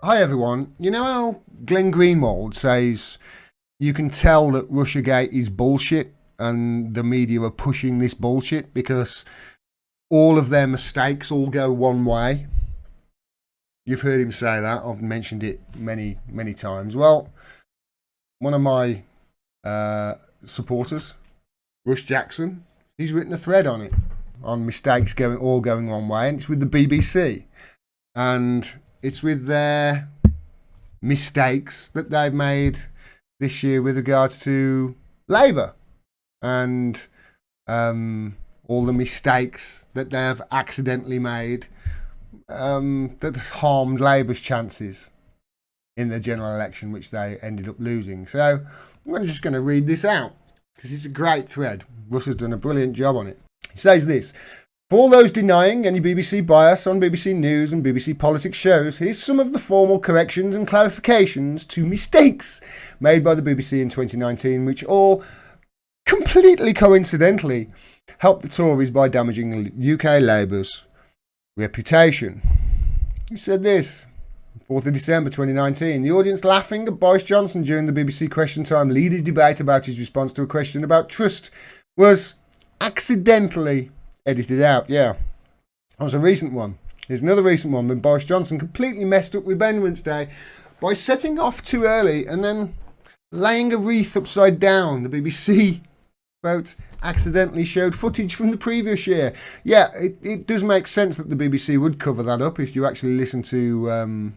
Hi everyone. You know how Glenn Greenwald says you can tell that Russiagate is bullshit and the media are pushing this bullshit because all of their mistakes all go one way? You've heard him say that. I've mentioned it many times. Well, one of my supporters, Rush Jackson, he's written a thread on it, on mistakes going one way, and it's with the BBC. And it's with their mistakes that they've made this year with regards to Labour and all the mistakes that they have accidentally made that has harmed Labour's chances in the general election, which they ended up losing. So I'm just going to read this out because it's a great thread. Russ has done a brilliant job on it. He says this: for all those denying any BBC bias on BBC News and BBC Politics shows, here's some of the formal corrections and clarifications to mistakes made by the BBC in 2019, which all completely coincidentally helped the Tories by damaging UK Labour's reputation. He said this, 4th of December 2019, the audience laughing at Boris Johnson during the BBC Question Time leaders' debate about his response to a question about trust was accidentally edited out. Yeah, that was a recent one. Here's another recent one when Boris Johnson completely messed up Remembrance Day by setting off too early and then laying a wreath upside down. The BBC wrote, accidentally showed footage from the previous year. Yeah, it does make sense that the BBC would cover that up if you actually listen to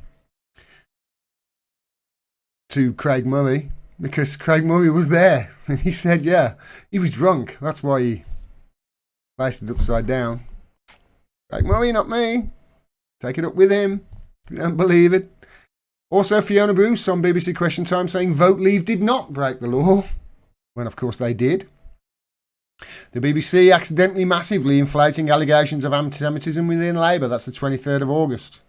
Craig Murray, because Craig Murray was there and he said, yeah, he was drunk. That's why he placed it upside down. Craig Murray, not me. Take it up with him if you don't believe it. Also, Fiona Bruce on BBC Question Time saying Vote Leave did not break the law, when of course they did. The BBC accidentally massively inflating allegations of anti-Semitism within Labour. That's the 23rd of August.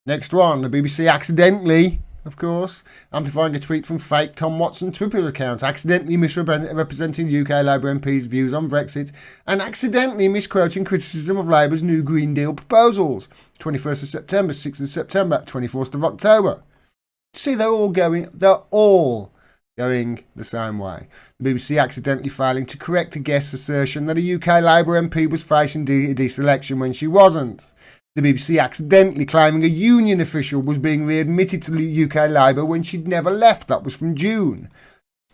Next one, the BBC accidentally, of course, amplifying a tweet from fake Tom Watson Twitter account, accidentally misrepresenting UK Labour MPs' views on Brexit, and accidentally misquoting criticism of Labour's new Green Deal proposals. 21st of September, 6th of September, 24th of October. See, they're all going the same way. The BBC accidentally failing to correct a guest's assertion that a UK Labour MP was facing deselection when she wasn't. The BBC accidentally claiming a union official was being readmitted to UK Labour when she'd never left. That was from June.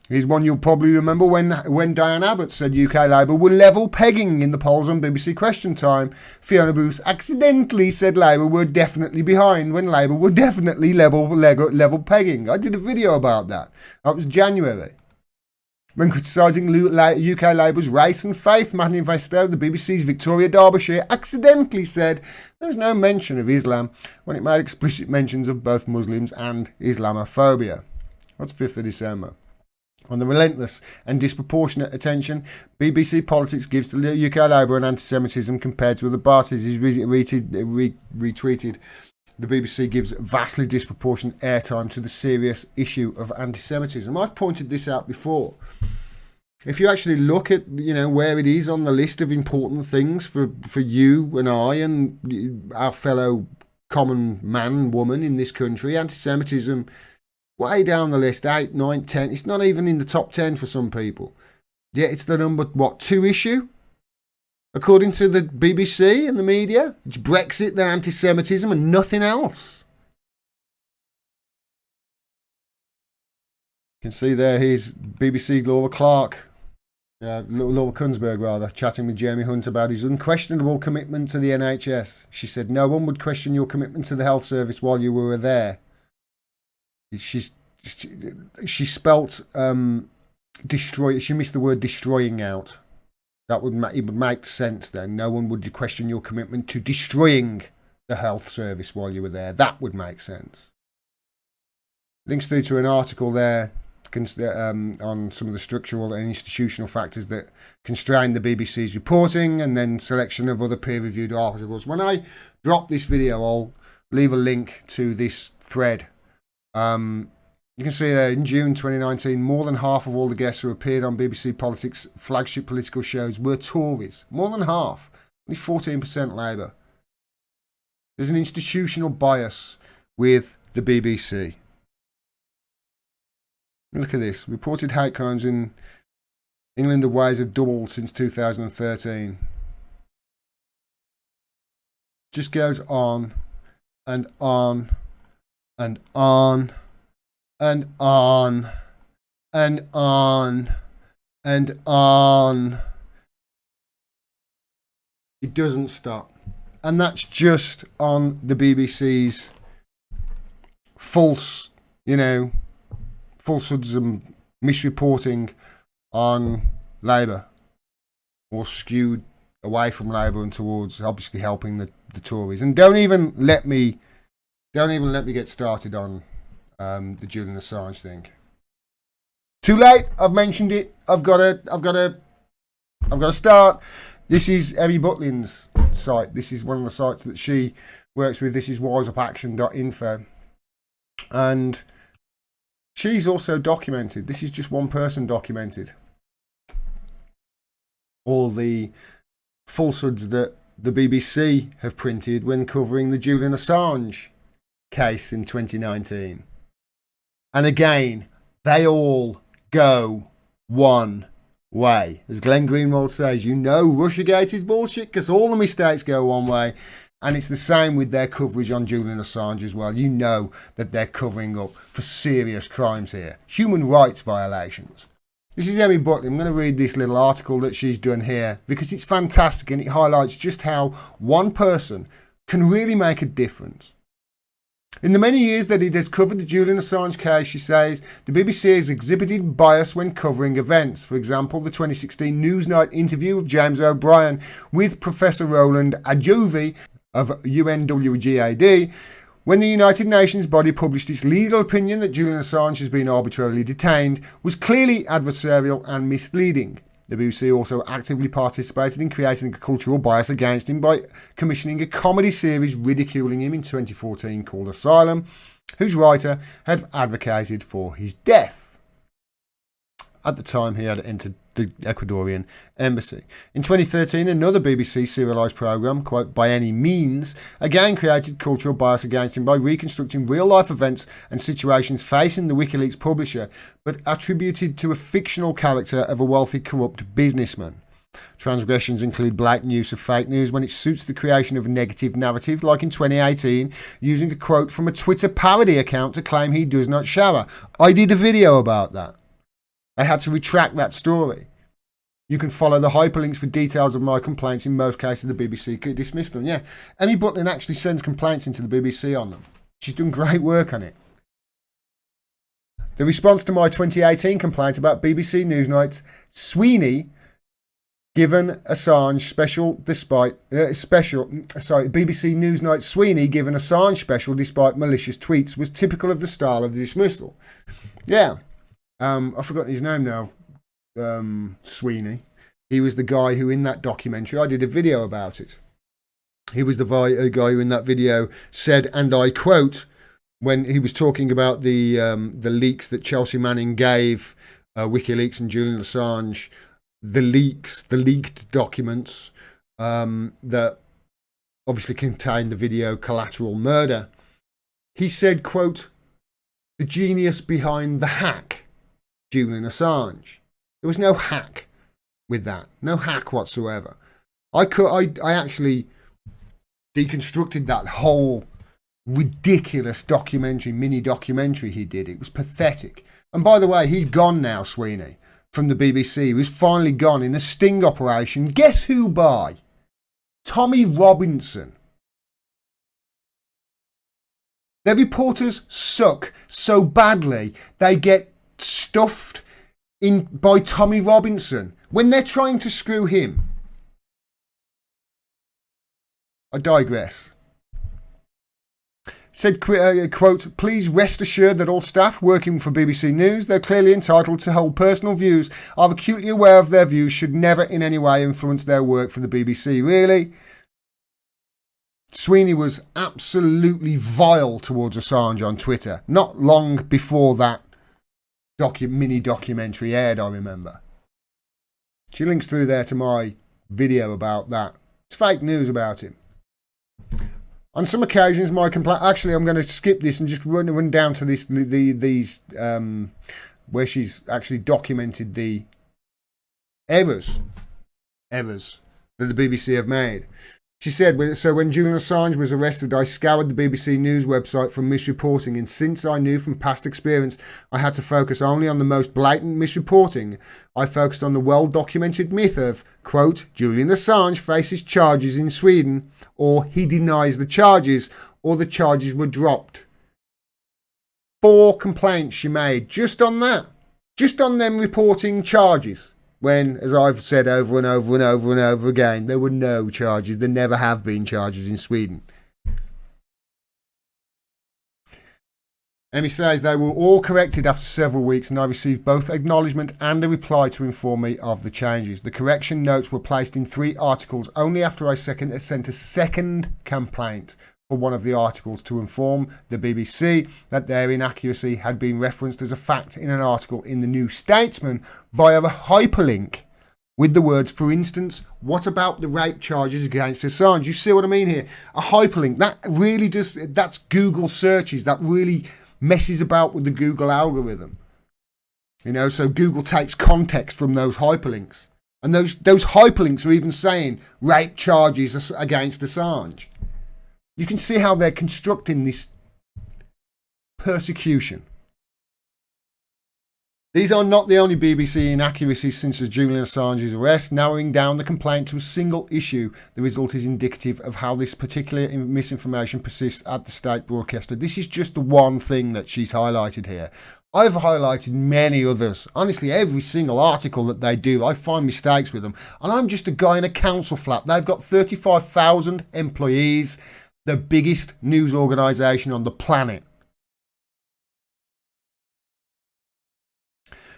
Here's one you'll probably remember when Diane Abbott said UK Labour were level pegging in the polls on BBC Question Time. Fiona Bruce accidentally said Labour were definitely behind when Labour were definitely level pegging. I did a video about that. That was January. When criticising UK Labour's race and faith manifesto, the BBC's Victoria Derbyshire accidentally said there was no mention of Islam when it made explicit mentions of both Muslims and Islamophobia. That's 5th of December. On the relentless and disproportionate attention BBC Politics gives to UK Labour and anti-Semitism compared to other parties is retweeted. The BBC gives vastly disproportionate airtime to the serious issue of anti-Semitism. I've pointed this out before. If you actually look at, where it is on the list of important things for you and I and our fellow common man and woman in this country, anti-Semitism way down the list, 8, 9, 10. It's not even in the top 10 for some people. Yet it's the number, 2 issue? According to the BBC and the media, it's Brexit, then anti-Semitism and nothing else. You can see there, here's BBC Laura Kunsberg, chatting with Jeremy Hunt about his unquestionable commitment to the NHS. She said, no one would question your commitment to the health service while you were there. She spelt destroy. She missed the word destroying out. It would make sense then. No one would question your commitment to destroying the health service while you were there. That would make sense. Links through to an article there on some of the structural and institutional factors that constrain the BBC's reporting, and then selection of other peer-reviewed articles. When I drop this video, I'll leave a link to this thread. You can see there in June 2019, more than half of all the guests who appeared on BBC Politics' flagship political shows were Tories. More than half. Only 14% Labour. There's an institutional bias with the BBC. Look at this. Reported hate crimes in England and Wales have doubled since 2013. Just goes on and on and on and on and on and on. It doesn't stop. And that's just on the BBC's false, falsehoods and misreporting on Labour, or skewed away from Labour and towards obviously helping the Tories. And don't even let me get started on the Julian Assange thing. Too late. I've mentioned it. I've got to start. This is Emmy Butlin's site. This is one of the sites that she works with. This is wiseupaction.info. And she's also documented. This is just one person documented all the falsehoods that the BBC have printed when covering the Julian Assange case in 2019. And again, they all go one way. As Glenn Greenwald says, Russiagate is bullshit because all the mistakes go one way. And it's the same with their coverage on Julian Assange as well. You know that they're covering up for serious crimes here. Human rights violations. This is Emmy Butlin. I'm going to read this little article that she's done here because it's fantastic and it highlights just how one person can really make a difference. In the many years that it has covered the Julian Assange case, she says, the BBC has exhibited bias when covering events. For example, the 2016 Newsnight interview of James O'Brien with Professor Roland Adjovi of UNWGAD, when the United Nations body published its legal opinion that Julian Assange has been arbitrarily detained, was clearly adversarial and misleading. The BBC also actively participated in creating a cultural bias against him by commissioning a comedy series ridiculing him in 2014 called Asylum, whose writer had advocated for his death. At the time, he had entered the Ecuadorian embassy. In 2013, another BBC serialised programme, quote, By Any Means, again created cultural bias against him by reconstructing real-life events and situations facing the WikiLeaks publisher, but attributed to a fictional character of a wealthy, corrupt businessman. Transgressions include blatant use of fake news when it suits the creation of a negative narrative, like in 2018, using a quote from a Twitter parody account to claim he does not shower. I did a video about that. I had to retract that story. You can follow the hyperlinks for details of my complaints. In most cases, the BBC could dismiss them. Yeah, Emmy Butlin actually sends complaints into the BBC on them. She's done great work on it. The response to my 2018 complaint about BBC Newsnight's Sweeney given Assange special despite BBC Newsnight Sweeney given Assange special despite malicious tweets was typical of the style of the dismissal. Yeah. I've forgotten his name now. Sweeney. He was the guy who, in that documentary, I did a video about it. He was the guy who, in that video, said, and I quote, when he was talking about the leaks that Chelsea Manning gave WikiLeaks and Julian Assange, the leaked documents that obviously contained the video Collateral Murder. He said, quote, the genius behind the hack. Julian Assange. There was no hack with that. No hack whatsoever. I actually deconstructed that whole ridiculous mini documentary he did. It was pathetic. And by the way, he's gone now, Sweeney, from the BBC. He was finally gone in a sting operation. Guess who by? Tommy Robinson. Their reporters suck so badly they get stuffed in by Tommy Robinson when they're trying to screw him. I digress. Said, quote, please rest assured that all staff working for BBC News, they're clearly entitled to hold personal views, are acutely aware of their views, should never in any way influence their work for the BBC. Really? Sweeney was absolutely vile towards Assange on Twitter, not long before that mini documentary aired, I remember. She links through there to my video about that. It's fake news about him. On some occasions, my complaint. Actually, I'm going to skip this and just run down to these where she's actually documented the errors that the BBC have made. She said, so when Julian Assange was arrested, I scoured the BBC News website for misreporting, and since I knew from past experience I had to focus only on the most blatant misreporting, I focused on the well-documented myth of, quote, Julian Assange faces charges in Sweden, or he denies the charges, or the charges were dropped. 4 complaints she made just on that, just on them reporting charges. When, as I've said over and over and over and over again, there were no charges. There never have been charges in Sweden. Emmy says they were all corrected after several weeks and I received both acknowledgement and a reply to inform me of the changes. The correction notes were placed in 3 articles only after I sent a second complaint for one of the articles to inform the BBC that their inaccuracy had been referenced as a fact in an article in the New Statesman via a hyperlink with the words, for instance, what about the rape charges against Assange? You see what I mean here? A hyperlink, that really does, that's Google searches, that really messes about with the Google algorithm. You know, so Google takes context from those hyperlinks. And those hyperlinks are even saying rape charges against Assange. You can see how they're constructing this persecution. These are not the only BBC inaccuracies since Julian Assange's arrest. Narrowing down the complaint to a single issue, the result is indicative of how this particular misinformation persists at the state broadcaster. This is just the one thing that she's highlighted here. I've highlighted many others. Honestly, every single article that they do, I find mistakes with them. And I'm just a guy in a council flat. They've got 35,000 employees. The biggest news organisation on the planet.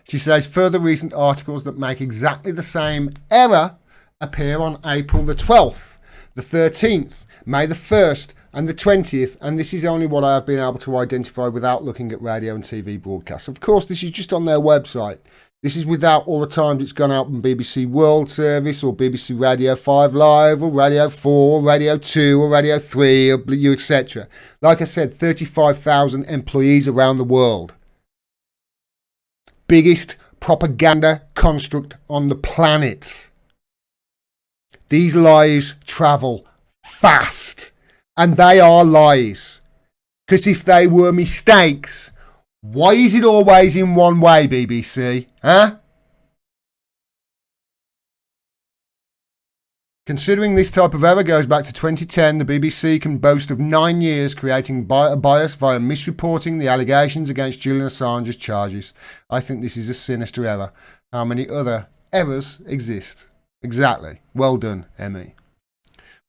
She says further recent articles that make exactly the same error appear on April the 12th, the 13th, May the 1st and the 20th, and this is only what I have been able to identify without looking at radio and TV broadcasts. Of course, this is just on their website. This is without all the times it's gone out on BBC World Service or BBC Radio 5 Live or Radio 4 or Radio 2 or Radio 3 or etc. Like I said, 35,000 employees around the world. Biggest propaganda construct on the planet. These lies travel fast. And they are lies. Because if they were mistakes, why is it always in one way, BBC? Huh? Considering this type of error goes back to 2010, the BBC can boast of 9 years creating a bias via misreporting the allegations against Julian Assange's charges. I think this is a sinister error. How many other errors exist? Exactly. Well done, Emmy.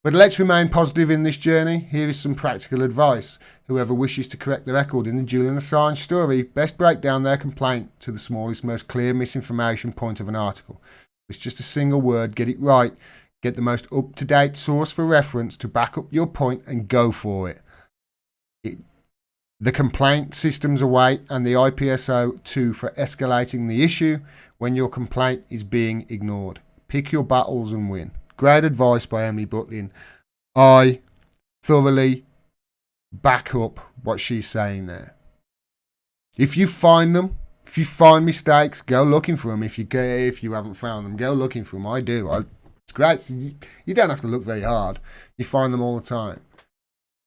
But let's remain positive in this journey. Here is some practical advice. Whoever wishes to correct the record in the Julian Assange story, best break down their complaint to the smallest, most clear misinformation point of an article. It's just a single word, get it right, get the most up-to-date source for reference to back up your point and go for it. The complaint systems await and the IPSO too for escalating the issue when your complaint is being ignored. Pick your battles and win. Great advice by Emily Butlin. I thoroughly back up what she's saying there. If you find them, if you find mistakes, go looking for them. If you haven't found them, go looking for them. I do. It's great. You don't have to look very hard. You find them all the time.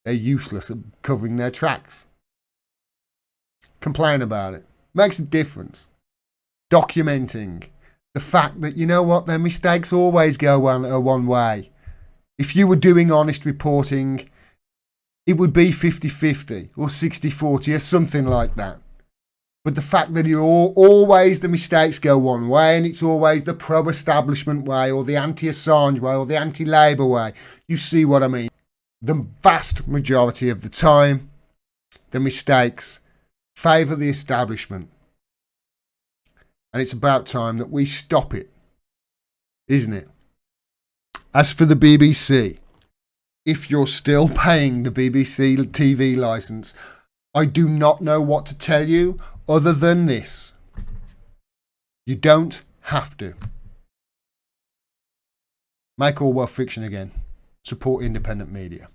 They're useless at covering their tracks. Complain about it. Makes a difference. Documenting the fact that, you know what, their mistakes always go one way. If you were doing honest reporting, it would be 50-50 or 60-40 or something like that. But the fact that always the mistakes go one way and it's always the pro-establishment way or the anti-Assange way or the anti-Labour way, you see what I mean. The vast majority of the time, the mistakes favour the establishment. And it's about time that we stop it, isn't it? As for the BBC, if you're still paying the BBC TV licence, I do not know what to tell you other than this. You don't have to. Make Orwell fiction again. Support independent media.